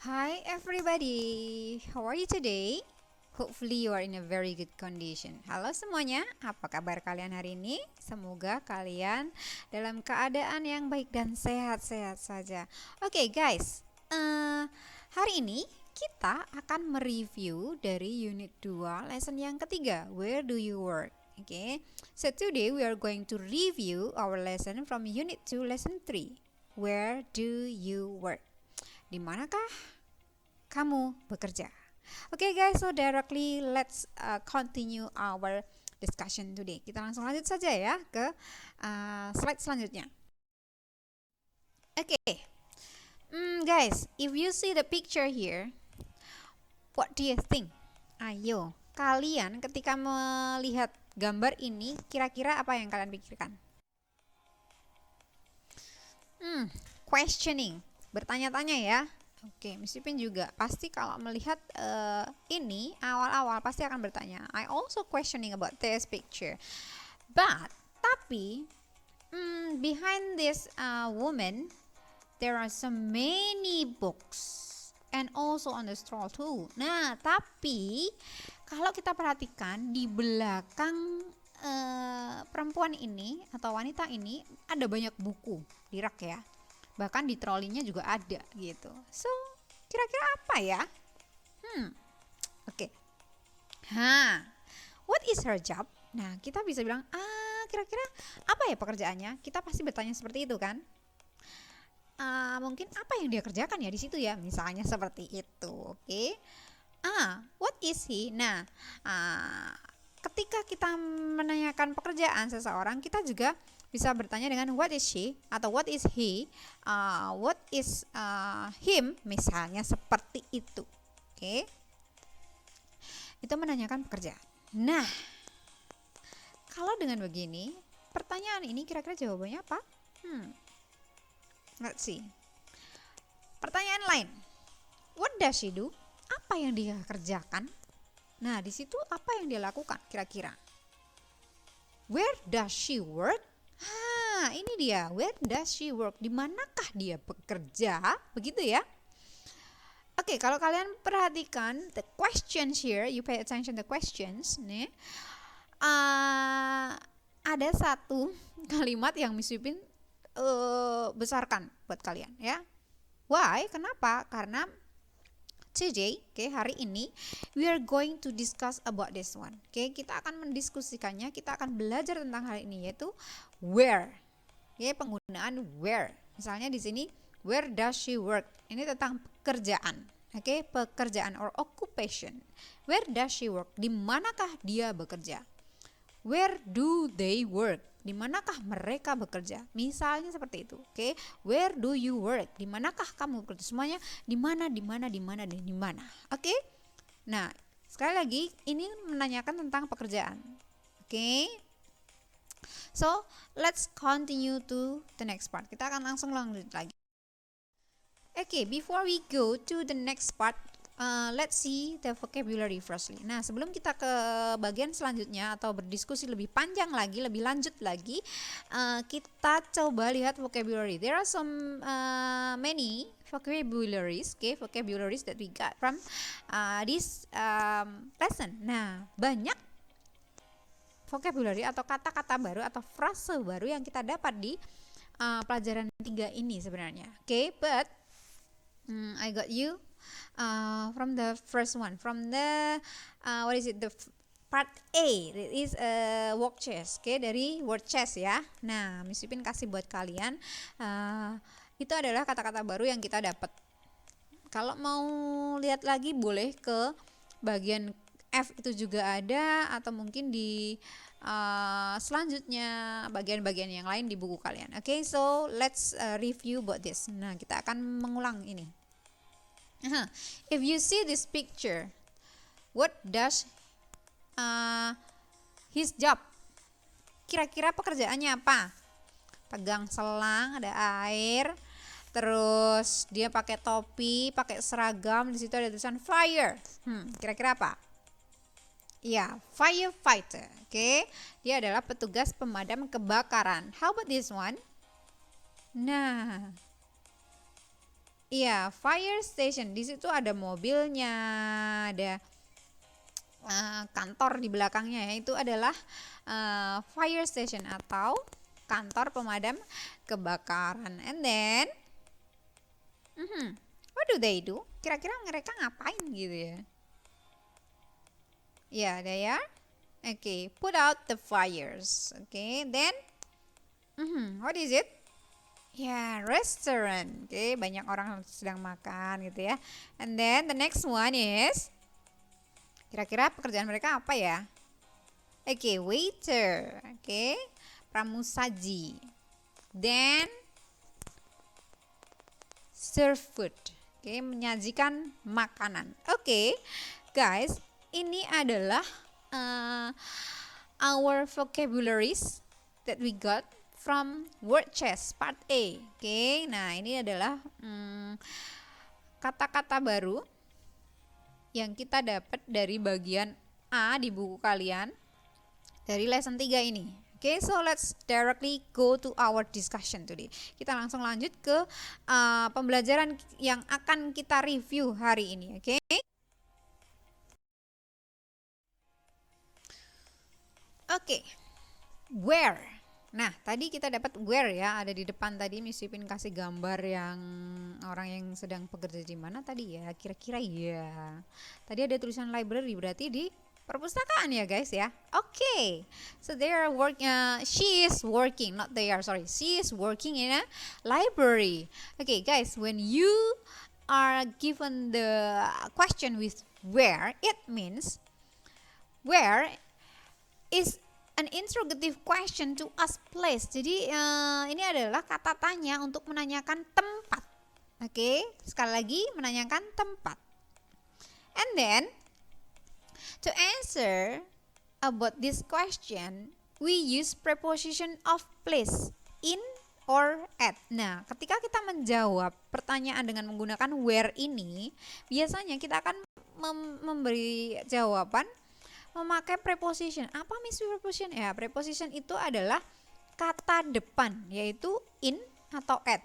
Hi everybody, how are you today? Hopefully you are in a very good condition. Halo semuanya, apa kabar kalian hari ini? Semoga kalian dalam keadaan yang baik dan sehat-sehat saja. Oke guys, hari ini kita akan mereview dari unit 2 lesson yang ketiga, Where do you work? Okay, so today we are going to review our lesson from unit 2 lesson 3, Where do you work? Di manakah kamu bekerja? Okay guys, so directly let's continue our discussion today. Kita langsung lanjut saja ya ke slide selanjutnya. Okay, guys, if you see the picture here, what do you think? Ayo, kalian ketika melihat gambar ini, kira-kira apa yang kalian pikirkan? Questioning, bertanya-tanya ya. Oke, Miss Ipin juga pasti kalau melihat ini awal-awal pasti akan bertanya. I also questioning about this picture. But tapi behind this woman there are so many books and also on the stroll too. Nah, tapi kalau kita perhatikan di belakang perempuan ini atau wanita ini ada banyak buku di rak ya. Bahkan di trolinya juga ada gitu. So, kira-kira apa ya? Oke. What is her job? Nah, kita bisa bilang, kira-kira apa ya pekerjaannya? Kita pasti bertanya seperti itu kan? Mungkin apa yang dia kerjakan ya di situ ya? Misalnya seperti itu, oke? What is he? Nah, ketika kita menanyakan pekerjaan seseorang, kita juga bisa bertanya dengan what is she atau what is he, what is him, misalnya seperti itu. Oke. Itu menanyakan pekerjaan. Nah, kalau dengan begini, pertanyaan ini kira-kira jawabannya apa? Let's see. Pertanyaan lain. What does she do? Apa yang dia kerjakan? Nah, di situ apa yang dia lakukan kira-kira? Where does she work? Ini dia. Where does she work? Di manakah dia bekerja? Begitu ya. Oke, kalau kalian perhatikan the questions here, you pay attention the questions nih. Ada satu kalimat yang Miss Wipin besarkan buat kalian ya. Why? Kenapa? Karena today, hari ini we are going to discuss about this one. Kita akan mendiskusikannya, kita akan belajar tentang hal ini yaitu where. Penggunaan where. Misalnya di sini where does she work? Ini tentang pekerjaan. Pekerjaan or occupation. Where does she work? Di manakah dia bekerja? Where do they work? Di manakah mereka bekerja? Misalnya seperti itu. Where do you work? Di manakah kamu bekerja? Semuanya di mana, di mana, di mana, dan di mana. Nah, sekali lagi ini menanyakan tentang pekerjaan. So, let's continue to the next part. Kita akan langsung lanjut lagi. Before we go to the next part, let's see the vocabulary firstly. Nah, sebelum kita ke bagian selanjutnya atau berdiskusi lebih panjang lagi, lebih lanjut lagi, kita coba lihat vocabulary. There are some many vocabularies, vocabularies that we got from this lesson. Nah, banyak vocabulary atau kata-kata baru atau frase baru yang kita dapat di pelajaran 3 ini sebenarnya. But I got you from the first one, from the the part A, it is walk chess, dari word chess ya. Nah, Miss Ipin kasih buat kalian, itu adalah kata-kata baru yang kita dapat. Kalau mau lihat lagi boleh ke bagian F itu juga ada, atau mungkin di selanjutnya bagian-bagian yang lain di buku kalian. So let's review about this. Nah, kita akan mengulang ini. If you see this picture, what does his job? Kira-kira pekerjaannya apa? Pegang selang, ada air, terus dia pakai topi, pakai seragam, di situ ada tulisan fire. Kira-kira apa? Ya, firefighter. Dia adalah petugas pemadam kebakaran. How about this one? Nah, Iya, fire station. Di situ ada mobilnya, ada kantor di belakangnya ya. Itu adalah fire station atau kantor pemadam kebakaran. And then, what do they do? Kira-kira mereka ngapain gitu ya? Yeah, they are. Okay, put out the fires. Okay, then, what is it? Ya, restaurant. Oke, banyak orang sedang makan gitu ya. And then the next one is, kira-kira pekerjaan mereka apa ya? Oke, waiter. Oke, pramusaji. Then serve food. Oke, menyajikan makanan. Oke, guys, ini adalah our vocabularies that we got from word chess part A. Oke, nah ini adalah kata-kata baru yang kita dapat dari bagian A di buku kalian dari lesson 3 ini. Oke, so let's directly go to our discussion today. Kita langsung lanjut ke pembelajaran yang akan kita review hari ini. Oke. Oke, where. Nah, tadi kita dapat where ya, ada di depan tadi Miss Ipin kasih gambar yang orang yang sedang bekerja di mana tadi ya, kira-kira ya. Tadi ada tulisan library, berarti di perpustakaan ya guys ya. Oke, so they are she is working, not they are, sorry. She is working in a library. Okay guys, when you are given the question with where, it means where is an interrogative question to ask place. Jadi ini adalah kata tanya untuk menanyakan tempat. Oke, sekali lagi menanyakan tempat. And then to answer about this question, we use preposition of place, in or at. Nah, ketika kita menjawab pertanyaan dengan menggunakan where ini, biasanya kita akan memberi jawaban memakai preposition. Apa Miss preposition? Ya, preposition itu adalah kata depan, yaitu in atau at.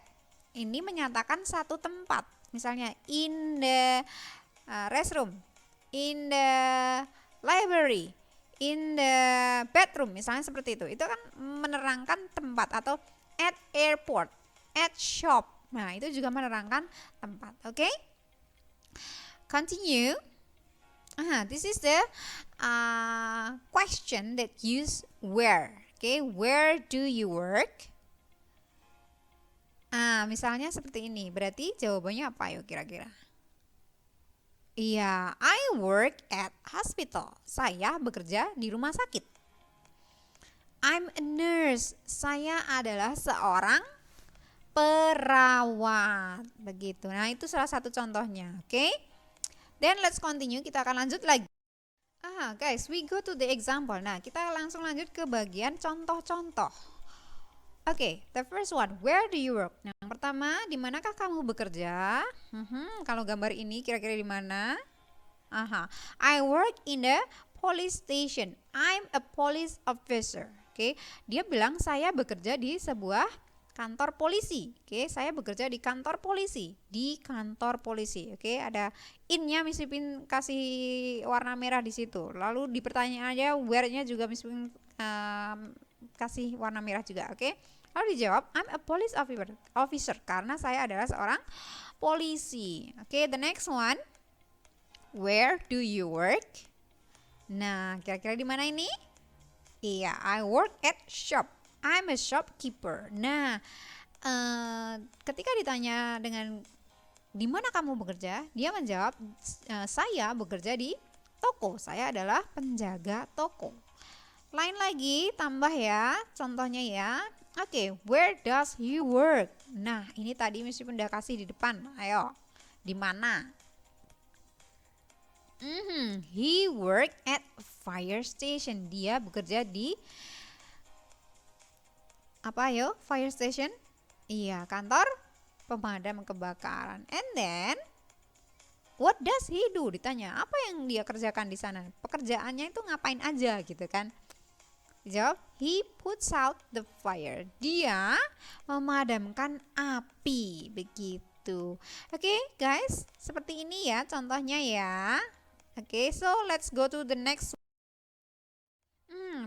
Ini menyatakan satu tempat. Misalnya in the restroom, in the library, in the bedroom, misalnya seperti itu. Itu kan menerangkan tempat. Atau at airport, at shop. Nah, itu juga menerangkan tempat. Oke? Continue. This is the question that use where. Okay, where do you work? Misalnya seperti ini. Berarti jawabannya apa yuk kira-kira? Iya, I work at hospital. Saya bekerja di rumah sakit. I'm a nurse. Saya adalah seorang perawat. Begitu. Nah, itu salah satu contohnya. Okay? Then let's continue, kita akan lanjut lagi. Guys, we go to the example. Nah, kita langsung lanjut ke bagian contoh-contoh. Oke, the first one, where do you work? Nah, yang pertama, di manakah kamu bekerja? Kalau gambar ini kira-kira di mana? I work in the police station. I'm a police officer. Oke, dia bilang saya bekerja di sebuah kantor polisi. Oke, saya bekerja di kantor polisi. Di kantor polisi. Oke, ada in-nya Miss Ipin kasih warna merah di situ. Lalu di pertanyaannya where-nya juga Miss Ipin kasih warna merah juga. Oke. Lalu dijawab I'm a police officer karena saya adalah seorang polisi. Oke, the next one. Where do you work? Nah, kira-kira di mana ini? Iya, I work at shop. I'm a shopkeeper. Nah, ketika ditanya dengan di mana kamu bekerja, dia menjawab saya bekerja di toko. Saya adalah penjaga toko. Lain lagi, tambah ya, contohnya ya. Oke, where does he work? Nah, ini tadi mesti udah kasih di depan. Ayo, di mana? He work at fire station. Dia bekerja di apa yo? Fire station? Iya, kantor pemadam kebakaran. And then what does he do? Ditanya, apa yang dia kerjakan di sana? Pekerjaannya itu ngapain aja gitu kan? Dijawab, he puts out the fire. Dia memadamkan api. Begitu. gitu. Oke, guys, seperti ini ya contohnya ya. Oke, so let's go to the next.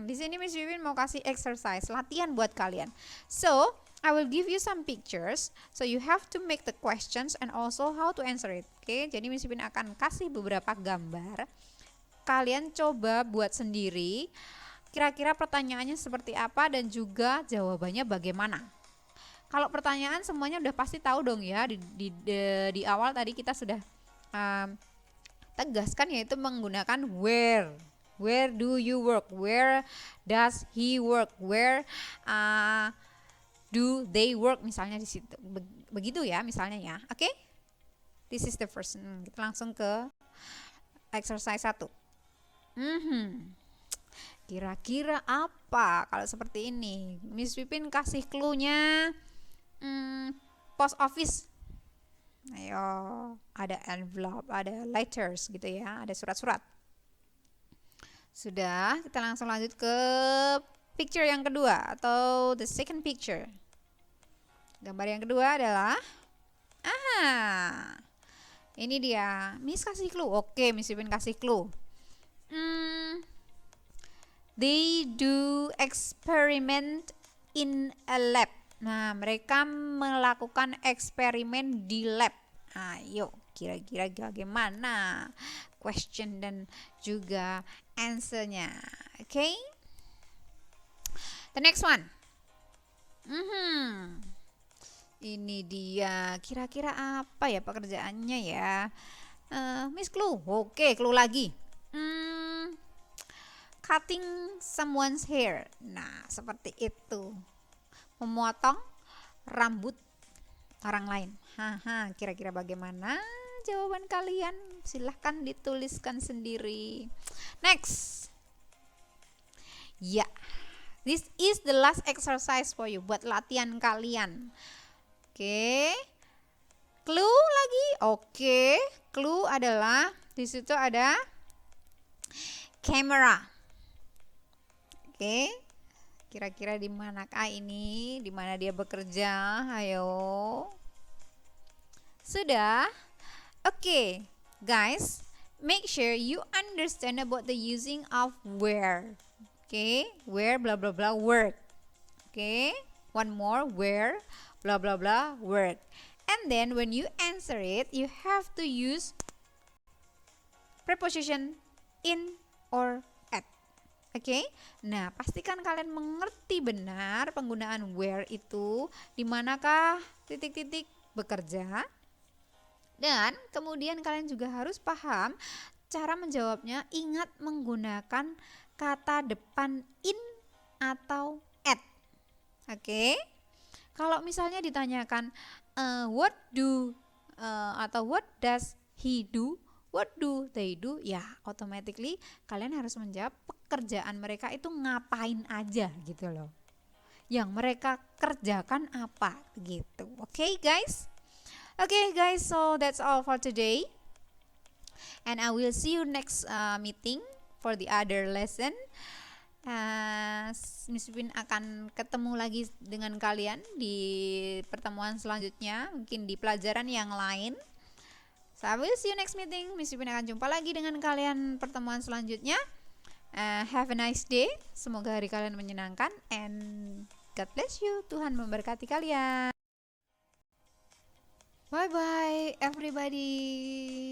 Di sini Miss Vivin mau kasih exercise, latihan buat kalian. So, I will give you some pictures, so you have to make the questions and also how to answer it. Oke, jadi Miss Vivin akan kasih beberapa gambar. Kalian coba buat sendiri. Kira-kira pertanyaannya seperti apa dan juga jawabannya bagaimana. Kalau pertanyaan semuanya udah pasti tahu dong ya. Di awal tadi kita sudah tegaskan, yaitu menggunakan where. Where do you work? Where does he work? Where do they work? Misalnya di situ. Begitu ya misalnya ya. Oke? This is the first. Kita langsung ke exercise 1. Kira-kira apa kalau seperti ini? Miss Pipin kasih clue-nya post office. Ayo, ada envelope, ada letters gitu ya, ada surat-surat. Sudah, kita langsung lanjut ke picture yang kedua atau the second picture. Gambar yang kedua adalah ini dia. Miss kasih clue. Oke, Miss Pipin kasih clue. They do experiment in a lab. Nah, mereka melakukan eksperimen di lab. Ayo, kira-kira bagaimana question dan juga answer-nya. Okay? The next one. Ini dia. Kira-kira apa ya pekerjaannya ya? Miss clue. Oke, clue lagi. Cutting someone's hair. Nah, seperti itu. Memotong rambut orang lain. Kira-kira bagaimana jawaban kalian? Silahkan dituliskan sendiri. Next. Ya, this is the last exercise for you, buat latihan kalian. Oke. Clue lagi. Oke. Clue adalah di situ ada kamera. Oke. Kira-kira di manakah ini? Di mana dia bekerja? Ayo. Sudah? Oke, guys, make sure you understand about the using of where. Oke, where blah blah blah work. Oke, one more, where blah blah blah work. And then when you answer it, you have to use preposition in or at. Oke, nah pastikan kalian mengerti benar penggunaan where itu, di manakah titik-titik bekerja. Dan kemudian kalian juga harus paham cara menjawabnya. Ingat menggunakan kata depan in atau at. Oke, kalau misalnya ditanyakan what do atau what does he do, what do they do, ya automatically kalian harus menjawab pekerjaan mereka itu ngapain aja gitu loh. Yang mereka kerjakan apa gitu. Oke, guys? Okay guys, so that's all for today. And I will see you next meeting for the other lesson. Miss Pin akan ketemu lagi dengan kalian di pertemuan selanjutnya, mungkin di pelajaran yang lain. So I will see you next meeting. Miss Pin akan jumpa lagi dengan kalian pertemuan selanjutnya. Have a nice day. Semoga hari kalian menyenangkan and God bless you. Tuhan memberkati kalian. Bye bye everybody.